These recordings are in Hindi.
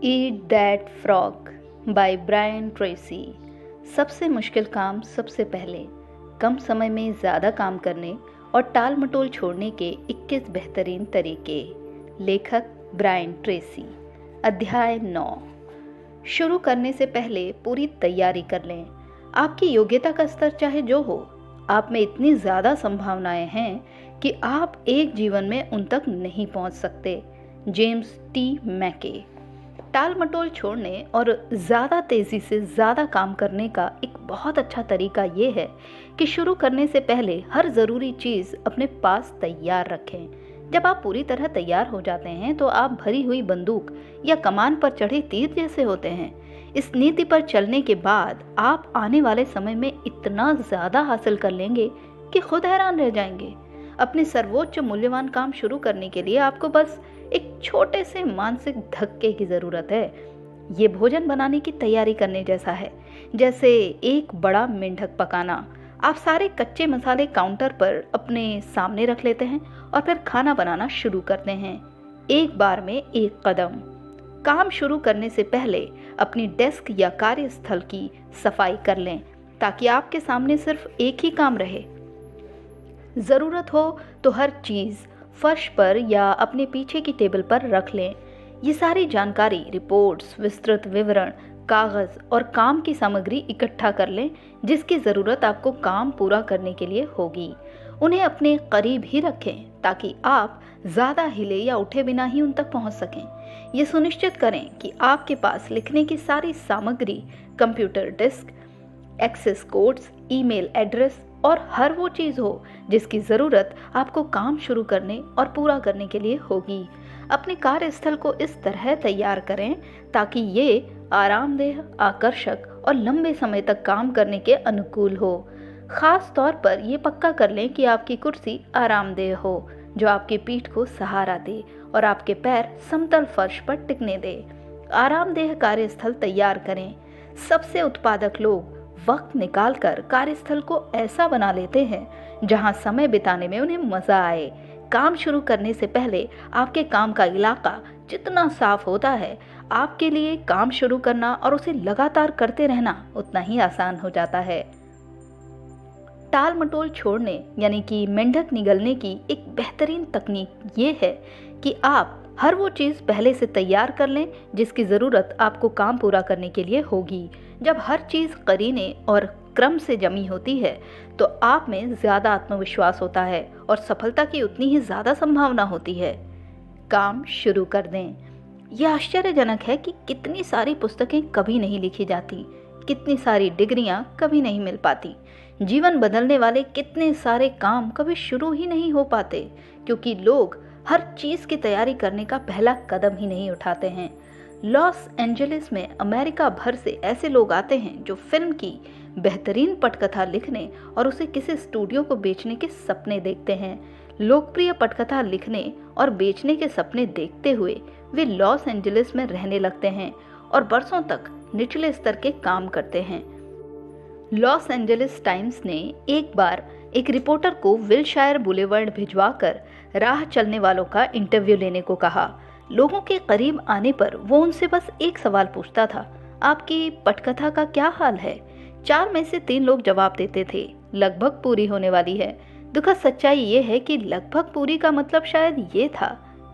Eat that frog by Brian Tracy. सबसे मुश्किल काम सबसे पहले, कम समय में ज़्यादा काम करने और टाल मटोल छोड़ने के 21 बेहतरीन तरीके। लेखक ब्रायन ट्रेसी। अध्याय 9। शुरू करने से पहले पूरी तैयारी कर लें। आपकी योग्यता का स्तर चाहे जो हो, आप में इतनी ज़्यादा संभावनाएं हैं कि आप एक जीवन में उन तक नहीं पहुंच सकते। जेम्स टी मैके। टाल मटोल छोड़ने और ज़्यादा तेज़ी से ज़्यादा काम करने का एक बहुत अच्छा तरीका ये है कि शुरू करने से पहले हर ज़रूरी चीज़ अपने पास तैयार रखें। जब आप पूरी तरह तैयार हो जाते हैं तो आप भरी हुई बंदूक या कमान पर चढ़े तीर जैसे होते हैं। इस नीति पर चलने के बाद आप आने वाले समय में इतना ज़्यादा हासिल कर लेंगे कि खुद हैरान रह जाएंगे। अपने सर्वोच्च मूल्यवान काम शुरू करने के लिए आपको बस एक छोटे से मानसिक धक्के की ज़रूरत है। ये भोजन बनाने की तैयारी करने जैसा है, जैसे एक बड़ा मेंढक पकाना। आप सारे कच्चे मसाले काउंटर पर अपने सामने रख लेते हैं और फिर खाना बनाना शुरू करते हैं, एक बार में एक कदम। काम शुरू करने से पहले अपनी डेस्क या कार्यस्थल की सफाई कर लें ताकि आपके सामने सिर्फ एक ही काम रहे। ज़रूरत हो तो हर चीज़ फर्श पर या अपने पीछे की टेबल पर रख लें। ये सारी जानकारी, रिपोर्ट्स, विस्तृत विवरण, कागज़ और काम की सामग्री इकट्ठा कर लें जिसकी ज़रूरत आपको काम पूरा करने के लिए होगी। उन्हें अपने करीब ही रखें ताकि आप ज़्यादा हिले या उठे बिना ही उन तक पहुंच सकें। ये सुनिश्चित करें कि आपके पास लिखने की सारी सामग्री, computer disk, access codes, email address और हर वो चीज़ हो जिसकी ज़रूरत आपको काम शुरू करने और पूरा करने के लिए होगी। अपने कार्यस्थल को इस तरह तैयार करें ताकि ये आरामदेह, आकर्षक और लंबे समय तक काम करने के अनुकूल हो। ख़ास तौर पर ये पक्का कर लें कि आपकी कुर्सी आरामदेह हो, जो आपकी पीठ को सहारा दे और आपके पैर समतल फर्श पर टिकने दे। आरामदेह कार्यस्थल तैयार करें। सबसे उत्पादक लोग वक्त निकालकर कार्यस्थल को ऐसा बना लेते हैं जहां समय बिताने में उन्हें मजा आए। काम शुरू करने से पहले आपके काम का इलाका जितना साफ होता है, आपके लिए काम शुरू करना और उसे लगातार करते रहना उतना ही आसान हो जाता है। टाल मटोल छोड़ने यानी कि मेंढक निगलने की एक बेहतरीन तकनीक ये है कि आप हर वो चीज़ पहले से तैयार कर लें जिसकी ज़रूरत आपको काम पूरा करने के लिए होगी। जब हर चीज़ करीने और क्रम से जमी होती है तो आप में ज़्यादा आत्मविश्वास होता है और सफलता की उतनी ही ज़्यादा संभावना होती है। काम शुरू कर दें। यह आश्चर्यजनक है कि कितनी सारी पुस्तकें कभी नहीं लिखी जाती, कितनी सारी डिग्रियां कभी नहीं मिल पाती, जीवन बदलने वाले कितने सारे काम कभी शुरू ही नहीं हो पाते क्योंकि लोग हर चीज़ की तैयारी करने का पहला कदम ही नहीं उठाते हैं। लॉस एंजलिस में अमेरिका भर से ऐसे लोग आते हैं जो फिल्म की बेहतरीन पटकथा लिखने और उसे किसी स्टूडियो को बेचने के सपने देखते हैं। लोकप्रिय पटकथा लिखने और बेचने के सपने देखते हुए वे लॉस एंजलिस में रहने लगते हैं और बरसों तक निचले स्तर के काम करते हैं। लॉस एंजलिस टाइम्स ने एक बार एक रिपोर्टर को विलशायर बुलेवर्ड भिजवाकर राह चलने वालों का इंटरव्यू लेने को कहा। लोगों के करीब आने पर वो उनसे बस एक सवाल पूछता था, आपकी पटकथा का क्या हाल है? 4 में से 3 लोग जवाब देते थे, लगभग पूरी होने वाली है। दुखद सच्चाई ये है कि लगभग पूरी का मतलब शायद ये था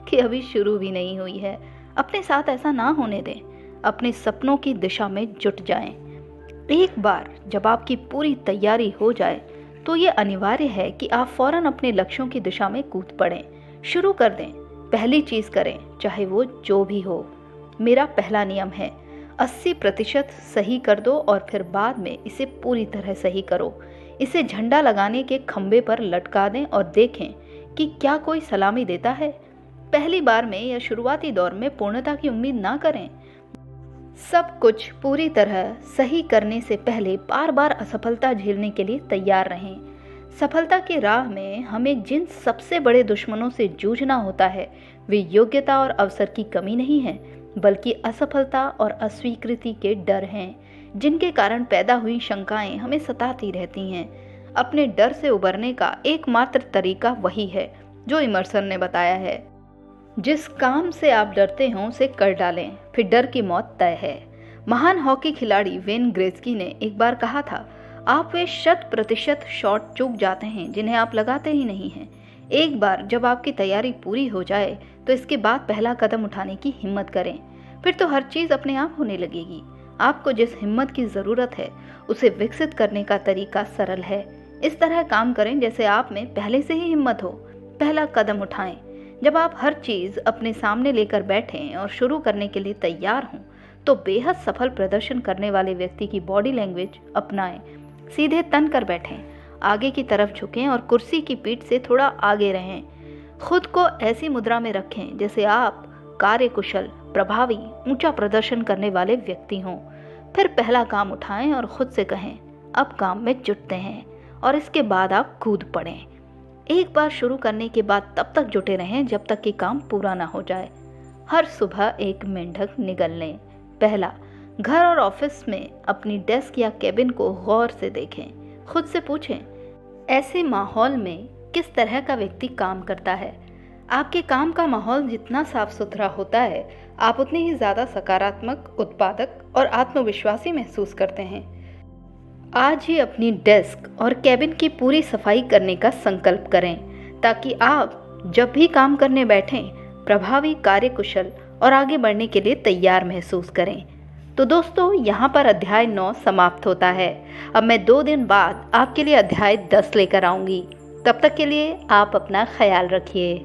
कि अभी शुरू भी नहीं हुई है। अपने साथ ऐसा ना होने दें। अपने सपनों की दिशा में जुट जाएं। एक बार जब आपकी पूरी तैयारी हो जाए तो ये अनिवार्य है कि आप फौरन अपने लक्ष्यों की दिशा में कूद पड़ें। शुरू कर दें। पहली चीज़ करें, चाहे वो जो भी हो। मेरा पहला नियम है 80% सही कर दो और फिर बाद में इसे पूरी तरह सही करो। इसे झंडा लगाने के खंबे पर लटका दें और देखें कि क्या कोई सलामी देता है। पहली बार में या शुरुआती दौर में पूर्णता की उम्मीद ना करें। सब कुछ पूरी तरह सही करने से पहले बार बार असफलता झेलने के लिए तैयार रहें। सफलता की राह में हमें जिन सबसे बड़े दुश्मनों से जूझना होता है वे योग्यता और अवसर की कमी नहीं है, बल्कि असफलता और अस्वीकृति के डर हैं, जिनके कारण पैदा हुई शंकाएं हमें सताती रहती हैं। अपने डर से उबरने का एकमात्र तरीका वही है जो इमर्सन ने बताया है। जिस काम से आप डरते हो उसे कर डालें, फिर डर की मौत तय है। महान हॉकी खिलाड़ी वेन ग्रेट्स्की ने एक बार कहा था, आप वे 100% शॉट चूक जाते हैं जिन्हें आप लगाते ही नहीं हैं। एक बार जब आपकी तैयारी पूरी हो जाए तो इसके बाद पहला कदम उठाने की हिम्मत करें, फिर तो हर चीज़ अपने आप होने लगेगी। आपको जिस हिम्मत की ज़रूरत है उसे विकसित करने का तरीका सरल है। इस तरह काम करें जैसे आप में पहले से ही हिम्मत हो। पहला कदम उठाएं। जब आप हर चीज़ अपने सामने लेकर बैठें और शुरू करने के लिए तैयार हों तो बेहद सफल प्रदर्शन करने वाले व्यक्ति की बॉडी लैंग्वेज अपनाएं। सीधे तन कर बैठें, आगे की तरफ झुकें और कुर्सी की पीठ से थोड़ा आगे रहें। खुद को ऐसी मुद्रा में रखें जैसे आप कार्यकुशल, प्रभावी, ऊंचा प्रदर्शन करने वाले व्यक्ति हों। फिर पहला काम उठाएं और खुद से कहें, अब काम में जुटते हैं, और इसके बाद आप कूद पड़ें। एक बार शुरू करने के बाद तब तक जुटे रहें जब तक कि काम पूरा ना हो जाए। हर सुबह एक मेंढक निगल लें। पहला, घर और ऑफिस में अपनी डेस्क या केबिन को गौर से देखें। खुद से पूछें, ऐसे माहौल में किस तरह का व्यक्ति काम करता है। आपके काम का माहौल जितना साफ सुथरा होता है, आप उतनी ही ज़्यादा सकारात्मक, उत्पादक और आत्मविश्वासी महसूस करते हैं। आज ही अपनी डेस्क और केबिन की पूरी सफाई करने का संकल्प करें ताकि आप जब भी काम करने बैठें प्रभावी, कार्यकुशल और आगे बढ़ने के लिए तैयार महसूस करें। तो दोस्तों, यहाँ पर अध्याय 9 समाप्त होता है। अब मैं 2 दिन बाद आपके लिए अध्याय 10 लेकर आऊँगी। तब तक के लिए आप अपना ख्याल रखिए।